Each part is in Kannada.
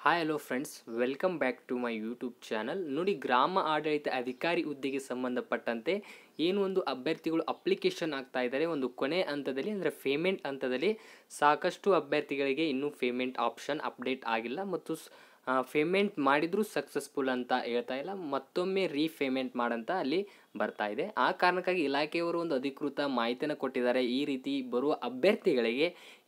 Hi hello friends, welcome back to my YouTube channel. ನೋಡಿ, ಗ್ರಾಮ ಆಡಳಿತ ಅಧಿಕಾರಿ ಹುದ್ದೆಗೆ ಸಂಬಂಧಪಟ್ಟಂತೆ ಏನು ಒಂದು ಅಭ್ಯರ್ಥಿಗಳು ಅಪ್ಲಿಕೇಶನ್ ಆಗ್ತಾ ಇದ್ದಾರೆ ಒಂದು ಕೊನೆ ಹಂತದಲ್ಲಿ, ಅಂದರೆ ಪೇಮೆಂಟ್ ಹಂತದಲ್ಲಿ. ಸಾಕಷ್ಟು ಅಭ್ಯರ್ಥಿಗಳಿಗೆ ಇನ್ನೂ ಪೇಮೆಂಟ್ ಆಪ್ಷನ್ ಅಪ್ಡೇಟ್ ಆಗಿಲ್ಲ ಮತ್ತು ಪೇಮೆಂಟ್ ಮಾಡಿದರೂ ಸಕ್ಸಸ್ಫುಲ್ ಅಂತ ಹೇಳ್ತಾ ಇಲ್ಲ, ಮತ್ತೊಮ್ಮೆ ರೀಪೇಮೆಂಟ್ ಮಾಡಂತ ಅಲ್ಲಿ ಬರ್ತಾ ಇದೆ. ಆ ಕಾರಣಕ್ಕಾಗಿ ಇಲಾಖೆಯವರು ಒಂದು ಅಧಿಕೃತ ಮಾಹಿತಿಯನ್ನು ಕೊಟ್ಟಿದ್ದಾರೆ. ಈ ರೀತಿ ಬರುವ ಅಭ್ಯರ್ಥಿಗಳಿಗೆ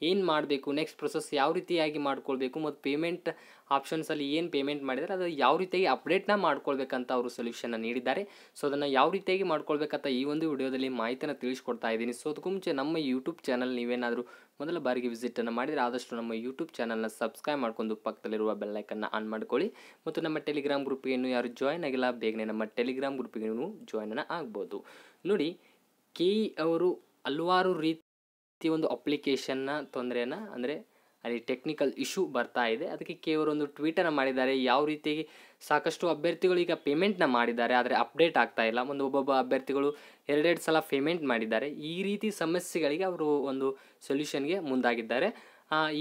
ಏನು ಮಾಡಬೇಕು, ನೆಕ್ಸ್ಟ್ ಪ್ರೊಸೆಸ್ ಯಾವ ರೀತಿಯಾಗಿ ಮಾಡ್ಕೊಳ್ಬೇಕು ಮತ್ತು ಪೇಮೆಂಟ್ ಆಪ್ಷನ್ಸಲ್ಲಿ ಏನು ಪೇಮೆಂಟ್ ಮಾಡಿದರೆ ಅದು ಯಾವ ರೀತಿಯಾಗಿ ಅಪ್ಡೇಟ್ನ ಮಾಡ್ಕೊಳ್ಬೇಕಂತ ಅವರು ಸೊಲ್ಯೂಷನ್ನ ನೀಡಿದ್ದಾರೆ. ಸೊ ಅದನ್ನು ಯಾವ ರೀತಿಯಾಗಿ ಮಾಡ್ಕೊಳ್ಬೇಕಂತ ಈ ಒಂದು ವಿಡಿಯೋದಲ್ಲಿ ಮಾಹಿತಿಯನ್ನು ತಿಳಿಸ್ಕೊಡ್ತಾ ಇದ್ದೀನಿ. ಸೊ ಅದಕ್ಕೂ ಮುಂಚೆ ನಮ್ಮ ಯೂಟ್ಯೂಬ್ ಚಾನಲ್ ನೀವೇನಾದರೂ ಮೊದಲ ಬಾರಿಗೆ ವಿಸಿಟನ್ನು ಮಾಡಿದರೆ ಆದಷ್ಟು ನಮ್ಮ ಯೂಟ್ಯೂಬ್ ಚಾನಲ್ನ ಸಬ್ಸ್ಕ್ರೈಬ್ ಮಾಡ್ಕೊಂಡು ಪಕ್ಕದಲ್ಲಿರುವ ಬೆಲ್ಲೈಕನ್ನು ಆನ್ ಮಾಡ್ಕೊಳ್ಳಿ. ಮತ್ತು ನಮ್ಮ ಟೆಲಿಗ್ರಾಮ್ ಗ್ರೂಪಿಗೆ ಇನ್ನೂ ಯಾರು ಜಾಯ್ನ್ ಆಗಿಲ್ಲ, ಬೇಗನೆ ನಮ್ಮ ಟೆಲಿಗ್ರಾಮ್ ಗ್ರೂಪಿಗೆ ನೀವು ಜಾಯ್ನನ್ನು ಆಗ್ಬೋದು. ನೋಡಿ, KE ಅವರು ಹಲವಾರು ರೀತಿ ಒಂದು ಅಪ್ಲಿಕೇಶನ್ನ ತೊಂದರೆಯನ್ನು, ಅಂದರೆ ಅಲ್ಲಿ ಟೆಕ್ನಿಕಲ್ ಇಶ್ಯೂ ಬರ್ತಾ ಇದೆ. ಅದಕ್ಕೆ KE ಅವರು ಒಂದು ಟ್ವೀಟನ್ನು ಮಾಡಿದ್ದಾರೆ. ಯಾವ ರೀತಿಯಾಗಿ ಸಾಕಷ್ಟು ಅಭ್ಯರ್ಥಿಗಳು ಈಗ ಪೇಮೆಂಟ್ನ ಮಾಡಿದ್ದಾರೆ, ಆದರೆ ಅಪ್ಡೇಟ್ ಆಗ್ತಾ ಇಲ್ಲ. ಒಬ್ಬೊಬ್ಬ ಅಭ್ಯರ್ಥಿಗಳು ಎರಡೆರಡು ಸಲ ಪೇಮೆಂಟ್ ಮಾಡಿದ್ದಾರೆ. ಈ ರೀತಿ ಸಮಸ್ಯೆಗಳಿಗೆ ಅವರು ಒಂದು ಸೊಲ್ಯೂಷನ್ಗೆ ಮುಂದಾಗಿದ್ದಾರೆ.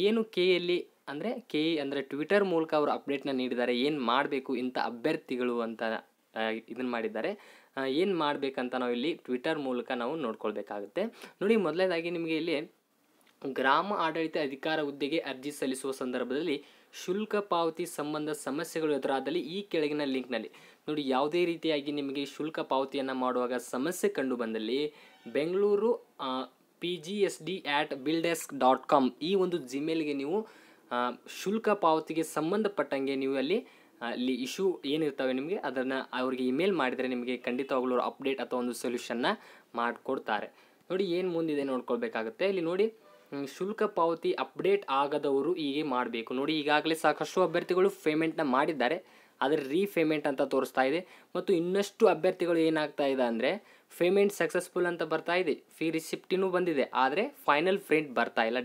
ಏನು KEಯಲ್ಲಿ ಅಂದರೆ KE ಅಂದರೆ ಟ್ವಿಟರ್ ಮೂಲಕ ಅವರು ಅಪ್ಡೇಟ್ನ ನೀಡಿದ್ದಾರೆ. ಏನು ಮಾಡಬೇಕು ಇಂಥ ಅಭ್ಯರ್ಥಿಗಳು ಅಂತ ಇದನ್ನು ಮಾಡಿದ್ದಾರೆ. ಏನು ಮಾಡಬೇಕಂತ ನಾವು ಇಲ್ಲಿ ಟ್ವಿಟರ್ ಮೂಲಕ ನಾವು ನೋಡ್ಕೊಳ್ಬೇಕಾಗುತ್ತೆ. ನೋಡಿ, ಮೊದಲನೇದಾಗಿ ನಿಮಗೆ ಇಲ್ಲಿ ಗ್ರಾಮ ಆಡಳಿತ ಅಧಿಕಾರ ಹುದ್ದೆಗೆ ಅರ್ಜಿ ಸಲ್ಲಿಸುವ ಸಂದರ್ಭದಲ್ಲಿ ಶುಲ್ಕ ಪಾವತಿ ಸಂಬಂಧ ಸಮಸ್ಯೆಗಳು ಎದುರಾದಲ್ಲಿ ಈ ಕೆಳಗಿನ ಲಿಂಕ್ನಲ್ಲಿ ನೋಡಿ, ಯಾವುದೇ ರೀತಿಯಾಗಿ ನಿಮಗೆ ಶುಲ್ಕ ಪಾವತಿಯನ್ನು ಮಾಡುವಾಗ ಸಮಸ್ಯೆ ಕಂಡು ಬಂದಲ್ಲಿ ಬೆಂಗಳೂರು pgsd@billdesk.com ಈ ಒಂದು ಜಿಮೇಲ್ಗೆ ನೀವು ಶುಲ್ಕ ಪಾವತಿಗೆ ಸಂಬಂಧಪಟ್ಟಂಗೆ ನೀವು ಅಲ್ಲಿ ಇಶ್ಯೂ ಏನಿರ್ತವೆ ನಿಮಗೆ ಅದನ್ನು ಅವರಿಗೆ ಇಮೇಲ್ ಮಾಡಿದರೆ ನಿಮಗೆ ಖಂಡಿತವಾಗ್ಲೂ ಅಪ್ಡೇಟ್ ಅಥವಾ ಒಂದು ಸೊಲ್ಯೂಷನ್ನ ಮಾಡಿಕೊಡ್ತಾರೆ. ನೋಡಿ, ಏನು ಮುಂದಿದೆ ನೋಡ್ಕೊಳ್ಬೇಕಾಗುತ್ತೆ. ಇಲ್ಲಿ ನೋಡಿ, ಶುಲ್ಕ ಪಾವತಿ ಅಪ್ಡೇಟ್ ಆಗದವರು ಹೀಗೆ ಮಾಡಬೇಕು. ನೋಡಿ, ಈಗಾಗಲೇ ಸಾಕಷ್ಟು ಅಭ್ಯರ್ಥಿಗಳು ಪೇಮೆಂಟ್ನ ಮಾಡಿದ್ದಾರೆ, ಆದರೆ ರೀಪೇಮೆಂಟ್ ಅಂತ ತೋರಿಸ್ತಾ ಇದೆ. ಮತ್ತು ಇನ್ನಷ್ಟು ಅಭ್ಯರ್ಥಿಗಳು ಏನಾಗ್ತಾ ಇದೆ ಅಂದರೆ ಪೇಮೆಂಟ್ ಸಕ್ಸಸ್ಫುಲ್ ಅಂತ ಬರ್ತಾ ಇದೆ, ಫೀ ರಿಸಿಪ್ಟಿನೂ ಬಂದಿದೆ, ಆದರೆ ಫೈನಲ್ ಪ್ರಿಂಟ್ ಬರ್ತಾ ಇಲ್ಲ,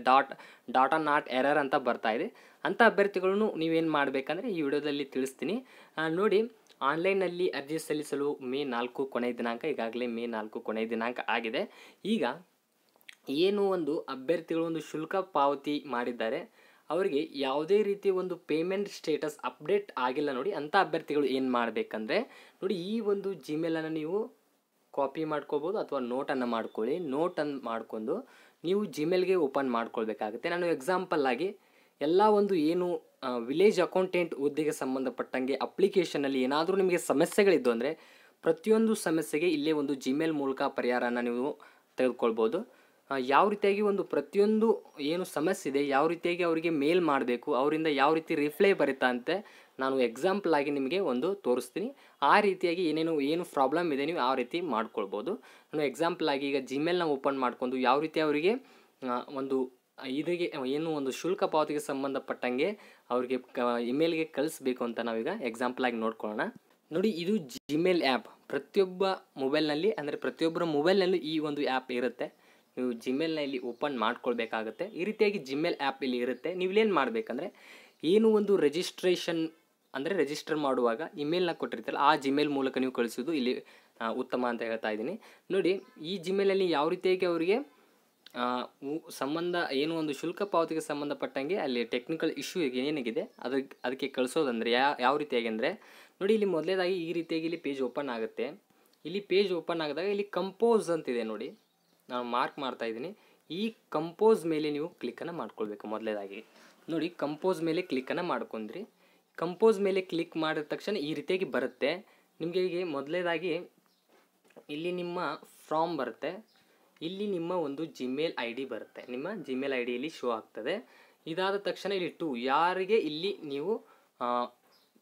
ಡಾಟಾ ನಾಟ್ ಎರರ್ ಅಂತ ಬರ್ತಾ ಇದೆ. ಅಂಥ ಅಭ್ಯರ್ಥಿಗಳನ್ನು ನೀವೇನು ಮಾಡಬೇಕಂದ್ರೆ ಈ ವಿಡಿಯೋದಲ್ಲಿ ತಿಳಿಸ್ತೀನಿ. ನೋಡಿ, ಆನ್ಲೈನಲ್ಲಿ ಅರ್ಜಿ ಸಲ್ಲಿಸಲು ಮೇ 4 ಕೊನೆಯ ದಿನಾಂಕ. ಈಗಾಗಲೇ ಮೇ 4 ಕೊನೆಯ ದಿನಾಂಕ ಆಗಿದೆ. ಈಗ ಏನು ಒಂದು ಅಭ್ಯರ್ಥಿಗಳು ಒಂದು ಶುಲ್ಕ ಪಾವತಿ ಮಾಡಿದ್ದಾರೆ, ಅವರಿಗೆ ಯಾವುದೇ ರೀತಿ ಒಂದು ಪೇಮೆಂಟ್ ಸ್ಟೇಟಸ್ ಅಪ್ಡೇಟ್ ಆಗಿಲ್ಲ. ನೋಡಿ, ಅಂಥ ಅಭ್ಯರ್ಥಿಗಳು ಏನು ಮಾಡಬೇಕಂದ್ರೆ ನೋಡಿ, ಈ ಒಂದು ಜಿಮೇಲನ್ನು ನೀವು ಕಾಪಿ ಮಾಡ್ಕೋಬೋದು ಅಥವಾ ನೋಟನ್ನು ಮಾಡ್ಕೊಳ್ಳಿ. ನೋಟನ್ನು ಮಾಡಿಕೊಂಡು ನೀವು ಜಿಮೇಲ್ಗೆ ಓಪನ್ ಮಾಡ್ಕೊಳ್ಬೇಕಾಗುತ್ತೆ. ನಾನು ಎಕ್ಸಾಂಪಲ್ ಆಗಿ ಎಲ್ಲ ಒಂದು ಏನು ವಿಲೇಜ್ ಅಕೌಂಟೆಂಟ್ ಹುದ್ದೆಗೆ ಸಂಬಂಧಪಟ್ಟಂಗೆ ಅಪ್ಲಿಕೇಶನಲ್ಲಿ ಏನಾದರೂ ನಿಮಗೆ ಸಮಸ್ಯೆಗಳಿದ್ದು ಅಂದರೆ ಪ್ರತಿಯೊಂದು ಸಮಸ್ಯೆಗೆ ಇಲ್ಲೇ ಒಂದು ಜಿಮೇಲ್ ಮೂಲಕ ಪರಿಹಾರನ ನೀವು ತೆಗೆದುಕೊಳ್ಬೋದು. ಯಾವ ರೀತಿಯಾಗಿ ಒಂದು ಪ್ರತಿಯೊಂದು ಏನು ಸಮಸ್ಯೆ ಇದೆ ಯಾವ ರೀತಿಯಾಗಿ ಅವರಿಗೆ ಮೇಲ್ ಮಾಡಬೇಕು, ಅವರಿಂದ ಯಾವ ರೀತಿ ರಿಪ್ಲೈ ಬರುತ್ತಾ ಅಂತ ನಾನು ಎಕ್ಸಾಂಪಲ್ ಆಗಿ ನಿಮಗೆ ಒಂದು ತೋರಿಸ್ತೀನಿ. ಆ ರೀತಿಯಾಗಿ ಏನು ಪ್ರಾಬ್ಲಮ್ ಇದೆ ನೀವು ಆ ರೀತಿ ಮಾಡ್ಕೊಳ್ಬೋದು. ನಾನು ಎಕ್ಸಾಂಪಲ್ ಆಗಿ ಈಗ ಜಿಮೇಲ್ನ ಓಪನ್ ಮಾಡ್ಕೊಂಡು ಯಾವ ರೀತಿ ಅವರಿಗೆ ಒಂದು ಇದಕ್ಕೆ ಏನು ಒಂದು ಶುಲ್ಕ ಪಾವತಿಗೆ ಸಂಬಂಧಪಟ್ಟಂಗೆ ಅವರಿಗೆ ಇಮೇಲ್ಗೆ ಕಳಿಸ್ಬೇಕು ಅಂತ ನಾವೀಗ ಎಕ್ಸಾಂಪಲ್ ಆಗಿ ನೋಡ್ಕೊಳ್ಳೋಣ. ನೋಡಿ, ಇದು ಜಿಮೇಲ್ ಆ್ಯಪ್. ಪ್ರತಿಯೊಬ್ಬ ಮೊಬೈಲ್ನಲ್ಲಿ, ಅಂದರೆ ಪ್ರತಿಯೊಬ್ಬರ ಮೊಬೈಲ್ನಲ್ಲೂ ಈ ಒಂದು ಆ್ಯಪ್ ಇರುತ್ತೆ. ನೀವು ಜಿಮೇಲ್ನ ಇಲ್ಲಿ ಓಪನ್ ಮಾಡ್ಕೊಳ್ಬೇಕಾಗುತ್ತೆ. ಈ ರೀತಿಯಾಗಿ ಜಿಮೇಲ್ ಆ್ಯಪ್ ಇಲ್ಲಿ ಇರುತ್ತೆ. ನೀವೇನು ಮಾಡಬೇಕಂದ್ರೆ ಏನು ಒಂದು ರಿಜಿಸ್ಟ್ರೇಷನ್ ಅಂದರೆ ರಿಜಿಸ್ಟರ್ ಮಾಡುವಾಗ ಇಮೇಲ್ನ ಕೊಟ್ಟಿರ್ತೀರಲ್ಲ ಆ ಜಿಮೇಲ್ ಮೂಲಕ ನೀವು ಕಳಿಸೋದು ಇಲ್ಲಿ ಉತ್ತಮ ಅಂತ ಹೇಳ್ತಾ ಇದ್ದೀನಿ. ನೋಡಿ, ಈ ಜಿಮೇಲಲ್ಲಿ ಯಾವ ರೀತಿಯಾಗಿ ಅವರಿಗೆ ಏನು ಒಂದು ಶುಲ್ಕ ಪಾವತಿಗೆ ಸಂಬಂಧಪಟ್ಟಂಗೆ ಅಲ್ಲಿ ಟೆಕ್ನಿಕಲ್ ಇಶ್ಯೂ ಏನಿದೆ ಅದಕ್ಕೆ ಕಳಿಸೋದಂದರೆ ಯಾವ ರೀತಿಯಾಗಿ ಅಂದರೆ ನೋಡಿ, ಇಲ್ಲಿ ಮೊದಲೇದಾಗಿ ಈ ರೀತಿಯಾಗಿ ಇಲ್ಲಿ ಪೇಜ್ ಓಪನ್ ಆಗುತ್ತೆ. ಇಲ್ಲಿ ಪೇಜ್ ಓಪನ್ ಆಗಿದಾಗ ಇಲ್ಲಿ ಕಂಪೋಸ್ ಅಂತಿದೆ ನೋಡಿ, ನಾನು ಮಾರ್ಕ್ ಮಾಡ್ತಾ ಇದ್ದೀನಿ. ಈ ಕಂಪೋಸ್ ಮೇಲೆ ನೀವು ಕ್ಲಿಕ್ಕನ್ನು ಮಾಡ್ಕೊಳ್ಬೇಕು. ಮೊದಲೇದಾಗಿ ನೋಡಿ, ಕಂಪೋಸ್ ಮೇಲೆ ಕ್ಲಿಕ್ಕನ್ನು ಮಾಡ್ಕೊಂಡ್ರಿ. ಕಂಪೋಸ್ ಮೇಲೆ ಕ್ಲಿಕ್ ಮಾಡಿದ ತಕ್ಷಣ ಈ ರೀತಿಯಾಗಿ ಬರುತ್ತೆ ನಿಮಗೆ. ಈಗ ಮೊದಲೇದಾಗಿ ಇಲ್ಲಿ ನಿಮ್ಮ ಫಾರ್ಮ್ ಬರುತ್ತೆ, ಇಲ್ಲಿ ನಿಮ್ಮ ಒಂದು ಜಿಮೇಲ್ ID ಬರುತ್ತೆ, ನಿಮ್ಮ ಜಿಮೇಲ್ IDಯಲ್ಲಿ ಶೋ ಆಗ್ತದೆ. ಇದಾದ ತಕ್ಷಣ ಇಲ್ಲಿ ಯಾರಿಗೆ ಇಲ್ಲಿ ನೀವು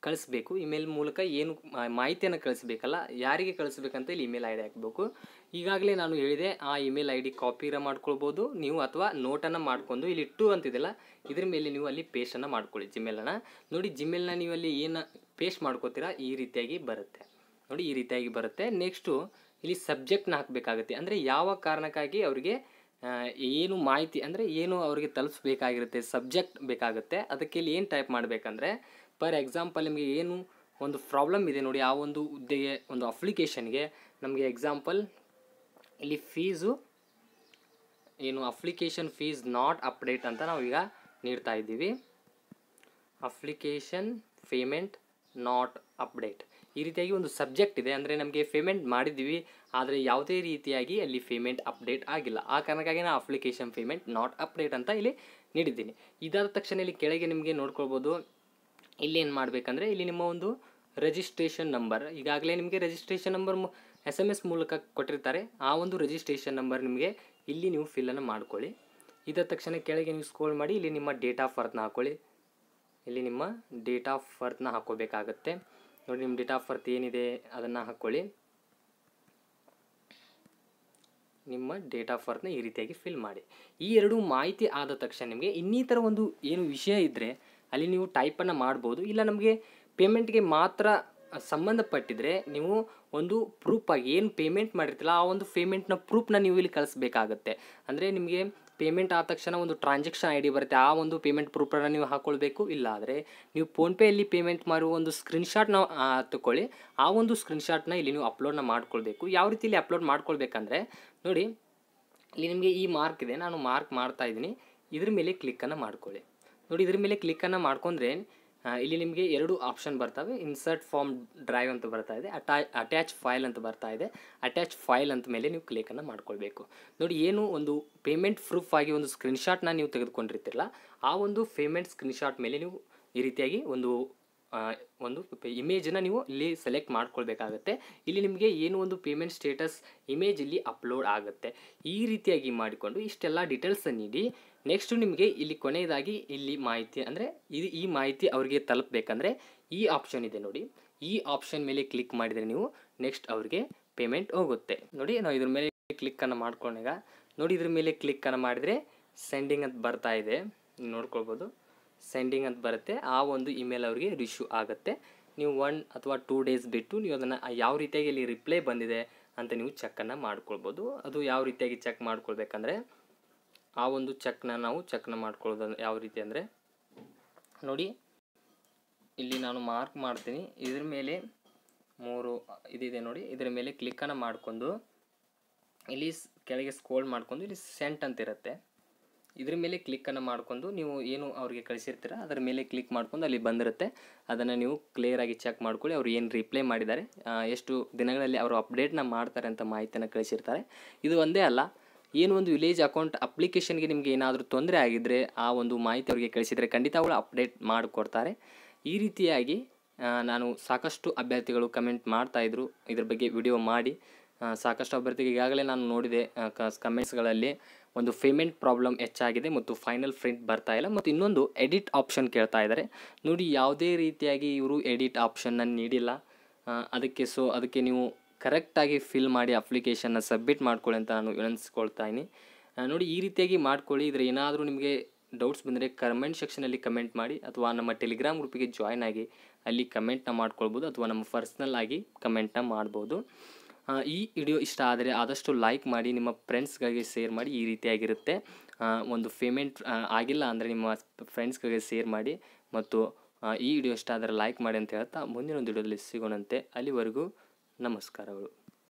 ಕಳಿಸ್ಬೇಕು, ಇಮೇಲ್ ಮೂಲಕ ಏನು ಮಾಹಿತಿಯನ್ನು ಕಳಿಸ್ಬೇಕಲ್ಲ, ಯಾರಿಗೆ ಕಳಿಸ್ಬೇಕಂತ ಇಲ್ಲಿ ಇಮೇಲ್ ID ಹಾಕಬೇಕು. ಈಗಾಗಲೇ ನಾನು ಹೇಳಿದೆ, ಆ ಇಮೇಲ್ ID ಕಾಪಿರ ಮಾಡ್ಕೊಳ್ಬೋದು ನೀವು, ಅಥವಾ ನೋಟನ್ನು ಮಾಡ್ಕೊಂಡು ಇಲ್ಲಿ ಅಂತಿದೆಯಲ್ಲ ಇದ್ರ ಮೇಲೆ ನೀವು ಅಲ್ಲಿ ಪೇಸ್ಟನ್ನು ಮಾಡ್ಕೊಳ್ಳಿ ಜಿಮೇಲನ್ನು. ನೋಡಿ, ಜಿಮೇಲ್ನ ನೀವು ಅಲ್ಲಿ ಏನು ಪೇಸ್ಟ್ ಮಾಡ್ಕೋತೀರಾ ಈ ರೀತಿಯಾಗಿ ಬರುತ್ತೆ. ನೋಡಿ, ಈ ರೀತಿಯಾಗಿ ಬರುತ್ತೆ. ನೆಕ್ಸ್ಟು ಇಲ್ಲಿ ಸಬ್ಜೆಕ್ಟ್ನ ಹಾಕಬೇಕಾಗುತ್ತೆ, ಅಂದರೆ ಯಾವ ಕಾರಣಕ್ಕಾಗಿ ಅವರಿಗೆ ಏನು ಮಾಹಿತಿ ಅಂದರೆ ಏನು ಅವರಿಗೆ ತಲುಪಿಸ್ಬೇಕಾಗಿರುತ್ತೆ, ಸಬ್ಜೆಕ್ಟ್ ಬೇಕಾಗುತ್ತೆ. ಅದಕ್ಕೆ ಇಲ್ಲಿ ಏನು ಟೈಪ್ ಮಾಡಬೇಕಂದ್ರೆ ಫಾರ್ ಎಕ್ಸಾಂಪಲ್ ನಿಮಗೆ ಏನು ಒಂದು ಪ್ರಾಬ್ಲಮ್ ಇದೆ ನೋಡಿ, ಆ ಒಂದು ಹುದ್ದೆಗೆ ಒಂದು ಅಪ್ಲಿಕೇಶನ್ಗೆ ನಮಗೆ ಎಕ್ಸಾಂಪಲ್ ಇಲ್ಲಿ ಫೀಸು ಏನು ಅಪ್ಲಿಕೇಶನ್ ಫೀಸ್ ನಾಟ್ ಅಪ್ಡೇಟ್ ಅಂತ ನಾವೀಗ ನೀಡ್ತಾ ಇದ್ದೀವಿ. Application payment not update. ಈ ರೀತಿಯಾಗಿ ಒಂದು ಸಬ್ಜೆಕ್ಟ್ ಇದೆ, ಅಂದರೆ ನಮಗೆ ಪೇಮೆಂಟ್ ಮಾಡಿದ್ದೀವಿ ಆದರೆ ಯಾವುದೇ ರೀತಿಯಾಗಿ ಅಲ್ಲಿ ಪೇಮೆಂಟ್ ಅಪ್ಡೇಟ್ ಆಗಿಲ್ಲ. ಆ ಕಾರಣಕ್ಕಾಗಿ ನಾನು ಅಪ್ಲಿಕೇಶನ್ ಪೇಮೆಂಟ್ ನಾಟ್ ಅಪ್ಡೇಟ್ ಅಂತ ಇಲ್ಲಿ ನೀಡಿದ್ದೀನಿ. ಇದಾದ ತಕ್ಷಣ ಇಲ್ಲಿ ಕೆಳಗೆ ನಿಮಗೆ ನೋಡ್ಕೊಳ್ಬೋದು, ಇಲ್ಲಿ ಏನು ಮಾಡಬೇಕಂದ್ರೆ ಇಲ್ಲಿ ನಿಮ್ಮ ಒಂದು ರಿಜಿಸ್ಟ್ರೇಷನ್ ನಂಬರ್, ಈಗಾಗಲೇ ನಿಮಗೆ ರಿಜಿಸ್ಟ್ರೇಷನ್ ನಂಬರ್ SMS ಮೂಲಕ ಕೊಟ್ಟಿರ್ತಾರೆ. ಆ ಒಂದು ರಿಜಿಸ್ಟ್ರೇಷನ್ ನಂಬರ್ ನಿಮಗೆ ಇಲ್ಲಿ ನೀವು ಫಿಲ್ಲನ್ನು ಮಾಡ್ಕೊಳ್ಳಿ. ಇದಾದ ತಕ್ಷಣ ಕೆಳಗೆ ನೀವು ಸ್ಕ್ರೋಲ್ ಮಾಡಿ ಇಲ್ಲಿ ನಿಮ್ಮ ಡೇಟ್ ಆಫ್ ಬರ್ತ್ನ ಹಾಕ್ಕೊಳ್ಳಿ. ಇಲ್ಲಿ ನಿಮ್ಮ ಡೇಟ್ ಆಫ್ ಬರ್ತ್ನ ಹಾಕ್ಕೋಬೇಕಾಗತ್ತೆ. ನೋಡಿ ನಿಮ್ಮ ಡೇಟ್ ಆಫ್ ಬರ್ತ್ ಏನಿದೆ ಅದನ್ನು ಹಾಕ್ಕೊಳ್ಳಿ. ನಿಮ್ಮ ಡೇಟ್ ಆಫ್ ಬರ್ತ್ನ ಈ ರೀತಿಯಾಗಿ ಫಿಲ್ ಮಾಡಿ. ಈ ಎರಡು ಮಾಹಿತಿ ಆದ ತಕ್ಷಣ ನಿಮಗೆ ಇನ್ನಿತರ ಒಂದು ಏನು ವಿಷಯ ಇದ್ದರೆ ಅಲ್ಲಿ ನೀವು ಟೈಪನ್ನು ಮಾಡ್ಬೋದು. ಇಲ್ಲ ನಮಗೆ ಪೇಮೆಂಟ್ಗೆ ಮಾತ್ರ ಸಂಬಂಧಪಟ್ಟಿದ್ರೆ ನೀವು ಒಂದು ಪ್ರೂಫಾಗಿ ಏನು ಪೇಮೆಂಟ್ ಮಾಡಿರ್ತಿಲ್ಲ ಆ ಒಂದು ಪೇಮೆಂಟ್ನ ಪ್ರೂಫ್ನ ನೀವು ಇಲ್ಲಿ ಕಳಿಸ್ಬೇಕಾಗತ್ತೆ. ಅಂದರೆ ನಿಮಗೆ ಪೇಮೆಂಟ್ ಆದ ತಕ್ಷಣ ಒಂದು ಟ್ರಾನ್ಸಾಕ್ಷನ್ ID ಬರುತ್ತೆ, ಆ ಒಂದು ಪೇಮೆಂಟ್ ಪ್ರೂಫನ್ನು ನೀವು ಹಾಕ್ಕೊಳ್ಬೇಕು. ಇಲ್ಲ ಆದರೆ ನೀವು ಫೋನ್ಪೇಯಲ್ಲಿ ಪೇಮೆಂಟ್ ಮಾಡುವ ಒಂದು ಸ್ಕ್ರೀನ್ಶಾಟ್ನ ತಗೊಳ್ಳಿ. ಆ ಒಂದು ಸ್ಕ್ರೀನ್ಶಾಟ್ನ ಇಲ್ಲಿ ನೀವು ಅಪ್ಲೋಡ್ನ ಮಾಡ್ಕೊಳ್ಬೇಕು. ಯಾವ ರೀತಿ ಇಲ್ಲಿ ಅಪ್ಲೋಡ್ ಮಾಡ್ಕೊಳ್ಬೇಕಂದ್ರೆ ನೋಡಿ, ಇಲ್ಲಿ ನಿಮಗೆ ಈ ಮಾರ್ಕ್ ಇದೆ, ನಾನು ಮಾರ್ಕ್ ಮಾಡ್ತಾ ಇದ್ದೀನಿ. ಇದ್ರ ಮೇಲೆ ಕ್ಲಿಕ್ಕನ್ನು ಮಾಡ್ಕೊಳ್ಳಿ. ನೋಡಿ ಇದ್ರ ಮೇಲೆ ಕ್ಲಿಕ್ಕನ್ನು ಮಾಡ್ಕೊಂಡ್ರೆ ಇಲ್ಲಿ ನಿಮಗೆ ಎರಡು ಆಪ್ಷನ್ ಬರ್ತವೆ. ಇನ್ಸರ್ಟ್ ಫಾರ್ಮ್ ಡ್ರೈವ್ ಅಂತ ಬರ್ತಾ ಇದೆ, ಅಟ್ಯಾಚ್ ಫೈಲ್ ಅಂತ ಬರ್ತಾ ಇದೆ. ಅಟ್ಯಾಚ್ ಫೈಲ್ ಅಂತ ಮೇಲೆ ನೀವು ಕ್ಲಿಕ್ಕನ್ನು ಮಾಡ್ಕೊಳ್ಬೇಕು. ನೋಡಿ ಏನು ಒಂದು ಪೇಮೆಂಟ್ ಪ್ರೂಫ್ ಆಗಿ ಒಂದು ಸ್ಕ್ರೀನ್ಶಾಟ್ನ ನೀವು ತೆಗೆದುಕೊಂಡಿರ್ತಿರಲ್ಲ, ಆ ಒಂದು ಪೇಮೆಂಟ್ ಸ್ಕ್ರೀನ್ಶಾಟ್ ಮೇಲೆ ನೀವು ಈ ರೀತಿಯಾಗಿ ಒಂದು ಇಮೇಜನ್ನು ನೀವು ಇಲ್ಲಿ ಸೆಲೆಕ್ಟ್ ಮಾಡ್ಕೊಳ್ಬೇಕಾಗತ್ತೆ. ಇಲ್ಲಿ ನಿಮಗೆ ಏನು ಒಂದು ಪೇಮೆಂಟ್ ಸ್ಟೇಟಸ್ ಇಮೇಜ್ ಇಲ್ಲಿ ಅಪ್ಲೋಡ್ ಆಗುತ್ತೆ. ಈ ರೀತಿಯಾಗಿ ಮಾಡಿಕೊಂಡು ಇಷ್ಟೆಲ್ಲ ಡೀಟೇಲ್ಸನ್ನು ನೀಡಿ ನೆಕ್ಸ್ಟು ನಿಮಗೆ ಇಲ್ಲಿ ಕೊನೆಯದಾಗಿ ಇಲ್ಲಿ ಮಾಹಿತಿ ಅಂದರೆ ಈ ಮಾಹಿತಿ ಅವರಿಗೆ ತಲುಪಬೇಕಂದ್ರೆ ಈ ಆಪ್ಷನ್ ಇದೆ ನೋಡಿ, ಈ ಆಪ್ಷನ್ ಮೇಲೆ ಕ್ಲಿಕ್ ಮಾಡಿದರೆ ನೀವು ನೆಕ್ಸ್ಟ್ ಅವ್ರಿಗೆ ಪೇಮೆಂಟ್ ಹೋಗುತ್ತೆ. ನೋಡಿ ನಾವು ಇದ್ರ ಮೇಲೆ ಕ್ಲಿಕ್ಕನ್ನು ಮಾಡ್ಕೊಂಡಾಗ ನೋಡಿ ಇದ್ರ ಮೇಲೆ ಕ್ಲಿಕ್ಕನ್ನು ಮಾಡಿದರೆ ಸೆಂಡಿಂಗ್ ಅಂತ ಬರ್ತಾ ಇದೆ, ನೋಡ್ಕೊಳ್ಬೋದು. ಸೆಂಡಿಂಗ್ ಅಂತ ಬರುತ್ತೆ, ಆ ಒಂದು ಇಮೇಲ್ ಅವರಿಗೆ ರಿಶ್ಯೂ ಆಗುತ್ತೆ. ನೀವು 1 ಅಥವಾ 2 ಡೇಸ್ ಬಿಟ್ಟು ನೀವು ಅದನ್ನು ಯಾವ ರೀತಿಯಾಗಿ ಇಲ್ಲಿ ರಿಪ್ಲೈ ಬಂದಿದೆ ಅಂತ ನೀವು ಚೆಕ್ಕನ್ನು ಮಾಡ್ಕೊಳ್ಬೋದು. ಅದು ಯಾವ ರೀತಿಯಾಗಿ ಚೆಕ್ ಮಾಡ್ಕೊಳ್ಬೇಕಂದ್ರೆ ಆ ಒಂದು ಚೆಕ್ನ ಮಾಡ್ಕೊಳ್ಳೋದು ಯಾವ ರೀತಿ ಅಂದರೆ ನೋಡಿ, ಇಲ್ಲಿ ನಾನು ಮಾರ್ಕ್ ಮಾಡ್ತೀನಿ. ಇದ್ರ ಮೇಲೆ 3 ಇದಿದೆ ನೋಡಿ, ಇದರ ಮೇಲೆ ಕ್ಲಿಕ್ಕನ್ನು ಮಾಡ್ಕೊಂಡು ಇಲ್ಲಿ ಕೆಳಗೆ ಸ್ಕ್ರೋಲ್ ಮಾಡ್ಕೊಂಡು ಇಲ್ಲಿ ಸೆಂಟ್ ಅಂತ ಇರುತ್ತೆ, ಇದ್ರ ಮೇಲೆ ಕ್ಲಿಕ್ಕನ್ನು ಮಾಡ್ಕೊಂಡು ನೀವು ಏನು ಅವ್ರಿಗೆ ಕಳಿಸಿರ್ತೀರ ಅದರ ಮೇಲೆ ಕ್ಲಿಕ್ ಮಾಡ್ಕೊಂಡು ಅಲ್ಲಿ ಬಂದಿರುತ್ತೆ. ಅದನ್ನು ನೀವು ಕ್ಲಿಯರಾಗಿ ಚೆಕ್ ಮಾಡ್ಕೊಳ್ಳಿ. ಅವ್ರು ಏನು ರಿಪ್ಲೈ ಮಾಡಿದ್ದಾರೆ, ಎಷ್ಟು ದಿನಗಳಲ್ಲಿ ಅವರು ಅಪ್ಡೇಟ್ನ ಮಾಡ್ತಾರೆ ಅಂತ ಮಾಹಿತಿಯನ್ನು ಕಳಿಸಿರ್ತಾರೆ. ಇದು ಒಂದೇ ಅಲ್ಲ, ಏನು ಒಂದು ವಿಲೇಜ್ ಅಕೌಂಟ್ ಅಪ್ಲಿಕೇಶನ್ಗೆ ನಿಮಗೆ ಏನಾದರೂ ತೊಂದರೆ ಆಗಿದ್ದರೆ ಆ ಒಂದು ಮಾಹಿತಿ ಅವರಿಗೆ ಕಳಿಸಿದರೆ ಖಂಡಿತ ಅವರು ಅಪ್ಡೇಟ್ ಮಾಡಿಕೊಡ್ತಾರೆ. ಈ ರೀತಿಯಾಗಿ ನಾನು ಸಾಕಷ್ಟು ಅಭ್ಯರ್ಥಿಗಳು ಕಮೆಂಟ್ ಮಾಡ್ತಾಯಿದ್ರು ಇದ್ರ ಬಗ್ಗೆ ವಿಡಿಯೋ ಮಾಡಿ. ಸಾಕಷ್ಟು ಅಭ್ಯರ್ಥಿಗೆ ಈಗಾಗಲೇ ನಾನು ನೋಡಿದೆ ಕಮೆಂಟ್ಸ್ಗಳಲ್ಲಿ ಒಂದು ಪೇಮೆಂಟ್ ಪ್ರಾಬ್ಲಮ್ ಹೆಚ್ಚಾಗಿದೆ ಮತ್ತು ಫೈನಲ್ ಪ್ರಿಂಟ್ ಬರ್ತಾ ಇಲ್ಲ ಮತ್ತು ಇನ್ನೊಂದು ಎಡಿಟ್ ಆಪ್ಷನ್ ಕೇಳ್ತಾ ಇದ್ದಾರೆ. ನೋಡಿ ಯಾವುದೇ ರೀತಿಯಾಗಿ ಇವರು ಎಡಿಟ್ ಆಪ್ಷನ್ನ ನೀಡಿಲ್ಲ. ಅದಕ್ಕೆ ನೀವು ಕರೆಕ್ಟಾಗಿ ಫಿಲ್ ಮಾಡಿ ಅಪ್ಲಿಕೇಶನ್ನ ಸಬ್ಮಿಟ್ ಮಾಡ್ಕೊಳ್ಳಿ ಅಂತ ನಾನು ವಿನಂತಿಸ್ಕೊಳ್ತಾ ಇದ್ದೀನಿ. ನೋಡಿ ಈ ರೀತಿಯಾಗಿ ಮಾಡ್ಕೊಳ್ಳಿ. ಇದ್ರೆ ಏನಾದರೂ ನಿಮಗೆ ಡೌಟ್ಸ್ ಬಂದರೆ ಕಮೆಂಟ್ ಸೆಕ್ಷನಲ್ಲಿ ಕಮೆಂಟ್ ಮಾಡಿ ಅಥವಾ ನಮ್ಮ ಟೆಲಿಗ್ರಾಮ್ ಗ್ರೂಪಿಗೆ ಜಾಯ್ನ್ ಆಗಿ ಅಲ್ಲಿ ಕಮೆಂಟ್ನ ಮಾಡ್ಕೊಳ್ಬೋದು ಅಥವಾ ನಮ್ಮ ಪರ್ಸ್ನಲ್ ಆಗಿ ಕಮೆಂಟ್ನ ಮಾಡ್ಬೋದು. ಈ ವಿಡಿಯೋ ಇಷ್ಟ ಆದರೆ ಆದಷ್ಟು ಲೈಕ್ ಮಾಡಿ, ನಿಮ್ಮ ಫ್ರೆಂಡ್ಸ್ಗಳಿಗೆ ಶೇರ್ ಮಾಡಿ. ಈ ರೀತಿಯಾಗಿರುತ್ತೆ, ಒಂದು ಪೇಮೆಂಟ್ ಆಗಿಲ್ಲ ಅಂದರೆ ನಿಮ್ಮ ಫ್ರೆಂಡ್ಸ್ಗಳಿಗೆ ಶೇರ್ ಮಾಡಿ ಮತ್ತು ಈ ವಿಡಿಯೋ ಇಷ್ಟ ಆದರೆ ಲೈಕ್ ಮಾಡಿ ಅಂತ ಹೇಳ್ತಾ ಮುಂದಿನ ಒಂದು ವಿಡಿಯೋದಲ್ಲಿ ಸಿಗೋಣಂತೆ. ಅಲ್ಲಿವರೆಗೂ ನಮಸ್ಕಾರಗಳು.